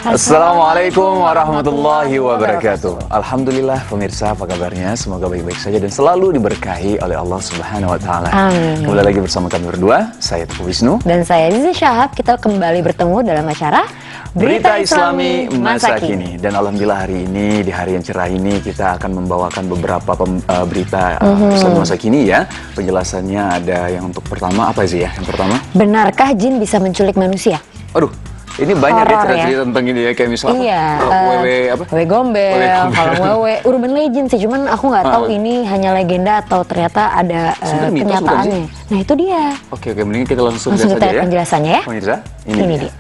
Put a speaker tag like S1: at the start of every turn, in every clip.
S1: Assalamualaikum warahmatullahi wabarakatuh. Alhamdulillah pemirsa, apa kabarnya? Semoga baik-baik saja dan selalu diberkahi oleh Allah Subhanahu wa taala.
S2: Amin.
S1: Kembali lagi bersama kami berdua, saya Teguh Wisnu
S2: Dan saya Zizi Syahab. Kita kembali bertemu dalam acara
S1: Berita Islami Masa Kini. Dan alhamdulillah hari ini, di hari yang cerah ini, kita akan membawakan beberapa berita Islami Masa Kini ya. Penjelasannya ada yang untuk pertama, apa sih ya? Yang pertama,
S2: benarkah jin bisa menculik manusia?
S1: aduh, ini banyak ya
S2: Horor
S1: cerita-cerita tentang ini ya, kayak misalnya
S2: Wewe Gombel, kalau Wewe urban legend sih, cuman aku nggak tahu ini hanya legenda atau ternyata ada kenyataannya. Nah itu dia.
S1: Oke, mendingan kita langsung
S2: kita
S1: lihat saja ya
S2: penjelasannya ya.
S1: Pemirsa, ini dia.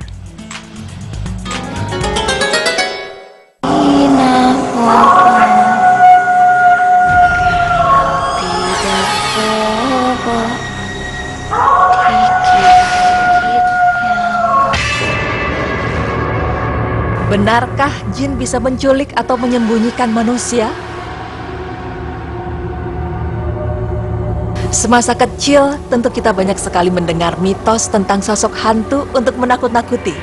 S3: Benarkah jin bisa menculik atau menyembunyikan manusia? Semasa kecil, tentu kita banyak sekali mendengar mitos tentang sosok hantu untuk menakut-nakuti.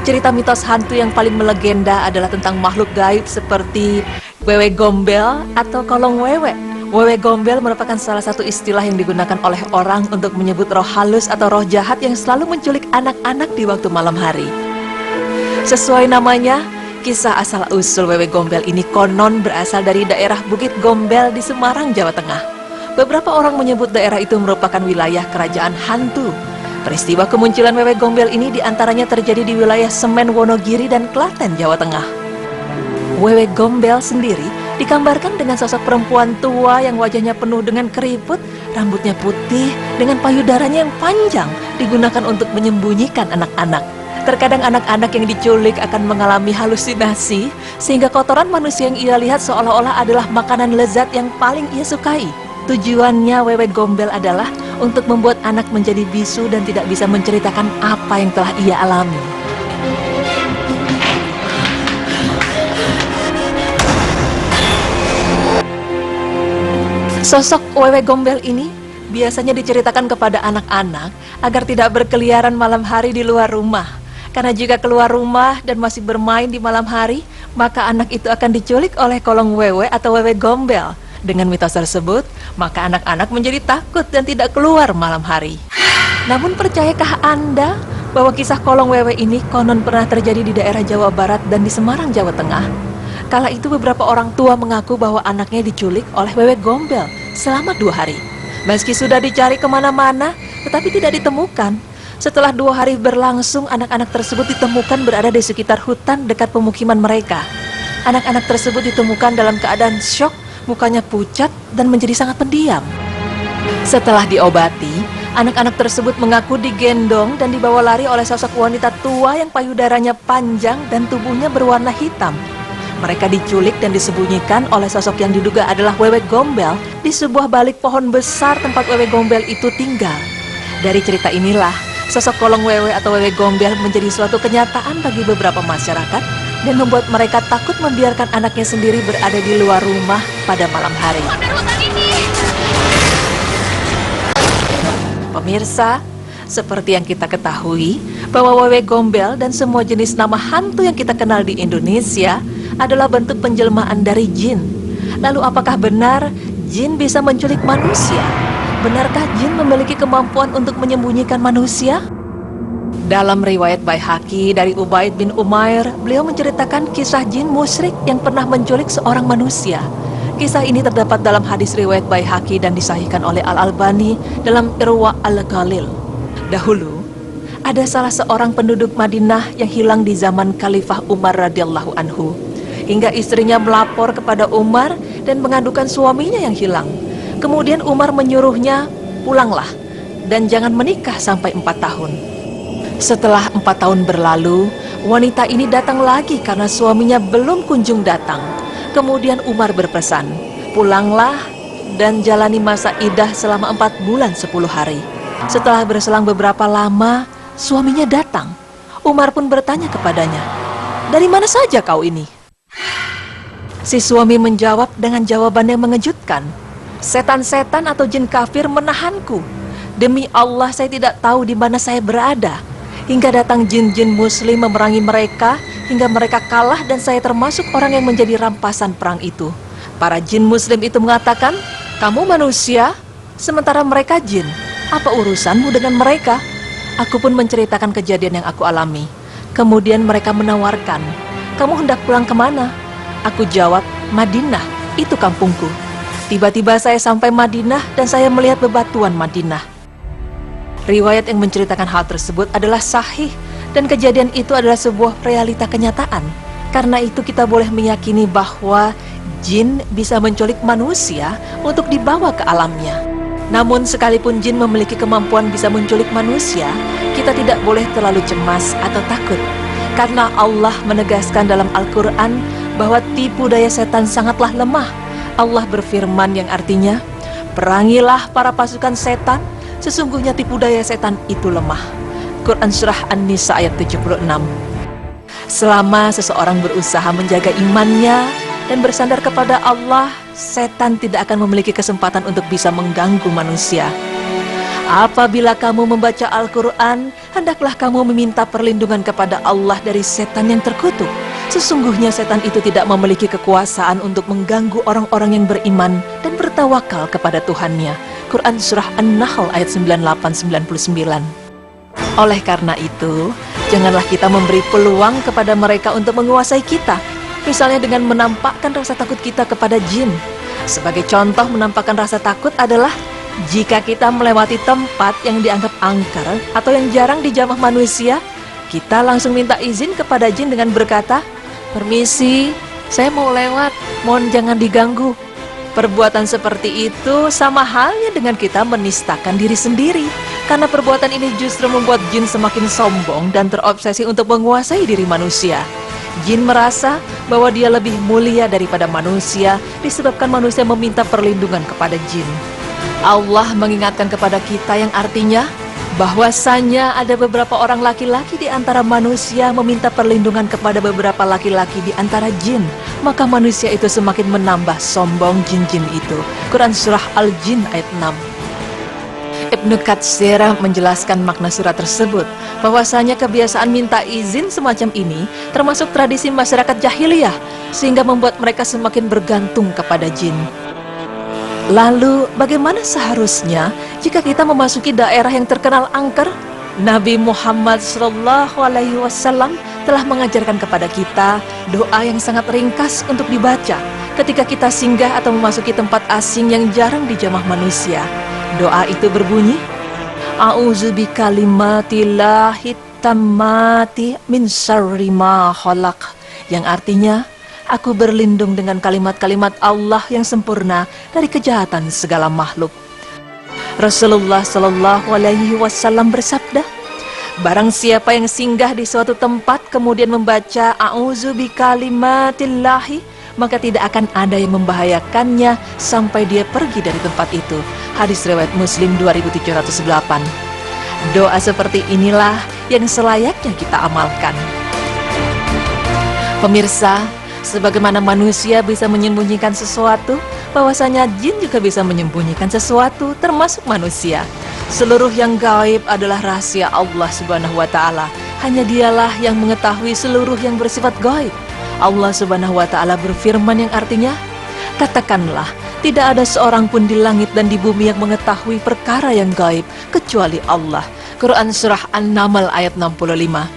S3: Cerita mitos hantu yang paling melegenda adalah tentang makhluk gaib seperti Wewe Gombel atau Kolong Wewe. Wewe Gombel merupakan salah satu istilah yang digunakan oleh orang untuk menyebut roh halus atau roh jahat yang selalu menculik anak-anak di waktu malam hari. Sesuai namanya, kisah asal-usul Wewe Gombel ini konon berasal dari daerah Bukit Gombel di Semarang, Jawa Tengah. Beberapa orang menyebut daerah itu merupakan wilayah kerajaan hantu. Peristiwa kemunculan Wewe Gombel ini diantaranya terjadi di wilayah Semen, Wonogiri, dan Klaten, Jawa Tengah. Wewe Gombel sendiri digambarkan dengan sosok perempuan tua yang wajahnya penuh dengan keriput, rambutnya putih, dengan payudaranya yang panjang, digunakan untuk menyembunyikan anak-anak. Terkadang anak-anak yang diculik akan mengalami halusinasi, sehingga kotoran manusia yang ia lihat seolah-olah adalah makanan lezat yang paling ia sukai. Tujuannya Wewe Gombel adalah untuk membuat anak menjadi bisu dan tidak bisa menceritakan apa yang telah ia alami. Sosok Wewe Gombel ini biasanya diceritakan kepada anak-anak agar tidak berkeliaran malam hari di luar rumah. Karena jika keluar rumah dan masih bermain di malam hari, maka anak itu akan diculik oleh Kolong Wewe atau Wewe Gombel. Dengan mitos tersebut, maka anak-anak menjadi takut dan tidak keluar malam hari. Namun percayakah Anda bahwa kisah Kolong Wewe ini konon pernah terjadi di daerah Jawa Barat dan di Semarang, Jawa Tengah? Kala itu beberapa orang tua mengaku bahwa anaknya diculik oleh Wewe Gombel selama 2 hari. Meski sudah dicari kemana-mana, tetapi tidak ditemukan. Setelah 2 hari berlangsung, anak-anak tersebut ditemukan berada di sekitar hutan dekat pemukiman mereka. Anak-anak tersebut ditemukan dalam keadaan syok, mukanya pucat dan menjadi sangat pendiam. Setelah diobati, anak-anak tersebut mengaku digendong dan dibawa lari oleh sosok wanita tua yang payudaranya panjang dan tubuhnya berwarna hitam. Mereka diculik dan disembunyikan oleh sosok yang diduga adalah Wewe Gombel di sebuah balik pohon besar tempat Wewe Gombel itu tinggal. Dari cerita inilah, sosok Kolong Wewe atau Wewe Gombel menjadi suatu kenyataan bagi beberapa masyarakat dan membuat mereka takut membiarkan anaknya sendiri berada di luar rumah pada malam hari. Pemirsa, seperti yang kita ketahui bahwa Wewe Gombel dan semua jenis nama hantu yang kita kenal di Indonesia adalah bentuk penjelmaan dari jin. Lalu apakah benar jin bisa menculik manusia? Benarkah jin memiliki kemampuan untuk menyembunyikan manusia? Dalam riwayat Baihaqi dari Ubaid bin Umair, beliau menceritakan kisah jin musyrik yang pernah menculik seorang manusia. Kisah ini terdapat dalam hadis riwayat Baihaqi dan disahihkan oleh Al-Albani dalam Irwa Al-Ghalil. Dahulu, ada salah seorang penduduk Madinah yang hilang di zaman Khalifah Umar radhiyallahu anhu. Hingga istrinya melapor kepada Umar dan mengadukan suaminya yang hilang. Kemudian Umar menyuruhnya, pulanglah dan jangan menikah sampai 4 tahun. Setelah 4 tahun berlalu, wanita ini datang lagi karena suaminya belum kunjung datang. Kemudian Umar berpesan, pulanglah dan jalani masa iddah selama 4 bulan 10 hari. Setelah berselang beberapa lama, suaminya datang. Umar pun bertanya kepadanya, dari mana saja kau ini? Si suami menjawab dengan jawaban yang mengejutkan, setan-setan atau jin kafir menahanku. Demi Allah saya tidak tahu di mana saya berada. Hingga datang jin-jin muslim memerangi mereka, hingga mereka kalah dan saya termasuk orang yang menjadi rampasan perang itu. Para jin muslim itu mengatakan, kamu manusia, sementara mereka jin. Apa urusanmu dengan mereka? Aku pun menceritakan kejadian yang aku alami. Kemudian mereka menawarkan, kamu hendak pulang kemana? Aku jawab, Madinah, itu kampungku. Tiba-tiba saya sampai Madinah dan saya melihat bebatuan Madinah. Riwayat yang menceritakan hal tersebut adalah sahih dan kejadian itu adalah sebuah realita kenyataan. Karena itu kita boleh meyakini bahwa jin bisa menculik manusia untuk dibawa ke alamnya. Namun sekalipun jin memiliki kemampuan bisa menculik manusia, kita tidak boleh terlalu cemas atau takut. Karena Allah menegaskan dalam Al-Quran bahwa tipu daya setan sangatlah lemah. Allah berfirman yang artinya, perangilah para pasukan setan, sesungguhnya tipu daya setan itu lemah. Quran Surah An-Nisa ayat 76. Selama seseorang berusaha menjaga imannya dan bersandar kepada Allah, setan tidak akan memiliki kesempatan untuk bisa mengganggu manusia. Apabila kamu membaca Al-Quran, hendaklah kamu meminta perlindungan kepada Allah dari setan yang terkutuk. Sesungguhnya setan itu tidak memiliki kekuasaan untuk mengganggu orang-orang yang beriman dan bertawakal kepada Tuhannya. Quran Surah An-Nahl ayat 98-99. Oleh karena itu, janganlah kita memberi peluang kepada mereka untuk menguasai kita. Misalnya dengan menampakkan rasa takut kita kepada jin. Sebagai contoh menampakkan rasa takut adalah jika kita melewati tempat yang dianggap angker atau yang jarang dijamah manusia, kita langsung minta izin kepada jin dengan berkata, permisi, saya mau lewat, mohon jangan diganggu. Perbuatan seperti itu sama halnya dengan kita menistakan diri sendiri. Karena perbuatan ini justru membuat jin semakin sombong dan terobsesi untuk menguasai diri manusia. Jin merasa bahwa dia lebih mulia daripada manusia disebabkan manusia meminta perlindungan kepada jin. Allah mengingatkan kepada kita yang artinya bahwasanya ada beberapa orang laki-laki di antara manusia meminta perlindungan kepada beberapa laki-laki di antara jin, maka manusia itu semakin menambah sombong jin-jin itu. Quran Surah Al-Jin ayat 6. Ibnu Katsir menjelaskan makna surat tersebut, bahwasanya kebiasaan minta izin semacam ini termasuk tradisi masyarakat jahiliyah, sehingga membuat mereka semakin bergantung kepada jin. Lalu, bagaimana seharusnya jika kita memasuki daerah yang terkenal angker? Nabi Muhammad SAW telah mengajarkan kepada kita doa yang sangat ringkas untuk dibaca ketika kita singgah atau memasuki tempat asing yang jarang dijamah manusia. Doa itu berbunyi, A'udzu bikalimatillahi tammati min syarri ma khalaq, yang artinya, aku berlindung dengan kalimat-kalimat Allah yang sempurna dari kejahatan segala makhluk. Rasulullah SAW bersabda, barang siapa yang singgah di suatu tempat kemudian membaca A'udzu bikalimatillahi, maka tidak akan ada yang membahayakannya sampai dia pergi dari tempat itu. Hadis riwayat Muslim 2708. Doa seperti inilah yang selayaknya kita amalkan. Pemirsa, sebagaimana manusia bisa menyembunyikan sesuatu, bahwasanya jin juga bisa menyembunyikan sesuatu, termasuk manusia. Seluruh yang gaib adalah rahasia Allah Subhanahu wa Ta'ala. Hanya Dialah yang mengetahui seluruh yang bersifat gaib. Allah Subhanahu wa Ta'ala berfirman yang artinya, katakanlah, tidak ada seorang pun di langit dan di bumi yang mengetahui perkara yang gaib kecuali Allah. Quran Surah An-Naml ayat 65.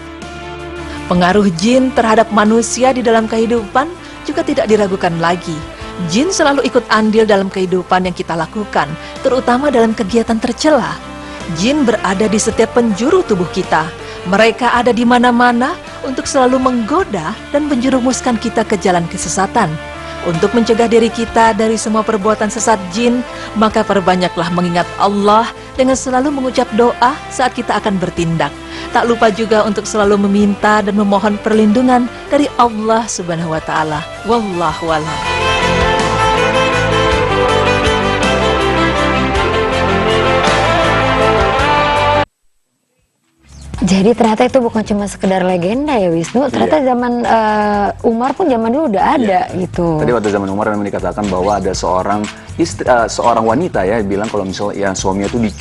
S3: Pengaruh jin terhadap manusia di dalam kehidupan juga tidak diragukan lagi. Jin selalu ikut andil dalam kehidupan yang kita lakukan, terutama dalam kegiatan tercela. Jin berada di setiap penjuru tubuh kita. Mereka ada di mana-mana untuk selalu menggoda dan menjerumuskan kita ke jalan kesesatan. Untuk mencegah diri kita dari semua perbuatan sesat jin, maka perbanyaklah mengingat Allah dengan selalu mengucap doa saat kita akan bertindak. Tak lupa juga untuk selalu meminta dan memohon perlindungan dari Allah Subhanahu wa Ta'ala. Wallahu a'lam.
S2: Jadi ternyata itu bukan cuma sekedar legenda ya Wisnu, ternyata zaman Umar pun zaman dulu udah ada gitu.
S1: Tadi waktu zaman Umar memang dikatakan bahwa ada seorang wanita ya bilang kalau misalnya ya suaminya itu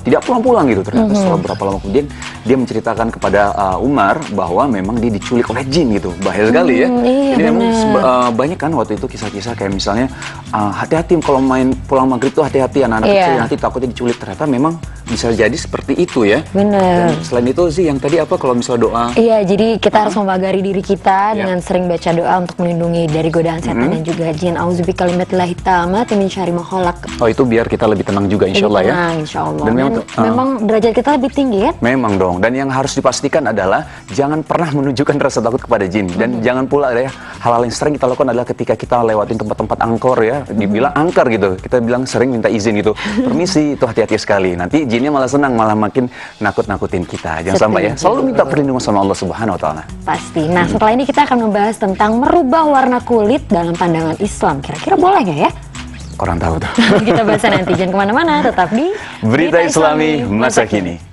S1: tidak pulang-pulang gitu. Ternyata setelah berapa lama kemudian dia menceritakan kepada Umar bahwa memang dia diculik oleh jin gitu. Bahaya sekali ya.
S2: Iya,
S1: jadi memang banyak kan waktu itu kisah-kisah kayak misalnya hati-hati kalau main pulang maghrib tuh hati-hati anak-anak kecil nanti takutnya diculik. Ternyata memang bisa jadi seperti itu ya.
S2: Bener.
S1: Dan selain itu sih yang tadi apa kalau misalnya doa?
S2: Iya, jadi kita harus memagari diri kita dengan sering baca doa untuk melindungi dari godaan setan dan juga jin. Auzubikallimatillahi tammati min syarri ma khalaq.
S1: Oh itu biar kita lebih tenang juga insya Allah ya.
S2: Insya Allah.
S1: Dan
S2: memang derajat kita lebih tinggi ya.
S1: Memang dong. Dan yang harus dipastikan adalah jangan pernah menunjukkan rasa takut kepada jin. Dan jangan pula ya hal-hal yang sering kita lakukan adalah ketika kita lewatin tempat-tempat angkor ya, dibilang angker gitu. Kita bilang sering minta izin gitu. Permisi, itu hati-hati sekali. Nanti jinnya malah senang, malah makin nakut-nakutin kita. Jangan sampai ya. Selalu minta perlindungan sama Allah Subhanahu wa taala.
S2: Pasti. Nah, setelah ini kita akan membahas tentang merubah warna kulit dalam pandangan Islam. Kira-kira boleh nggak ya?
S1: Kurang tahu tuh.
S2: Kita bahas nanti. Jangan kemana-mana, tetap di
S1: Berita Islami Masa Kini.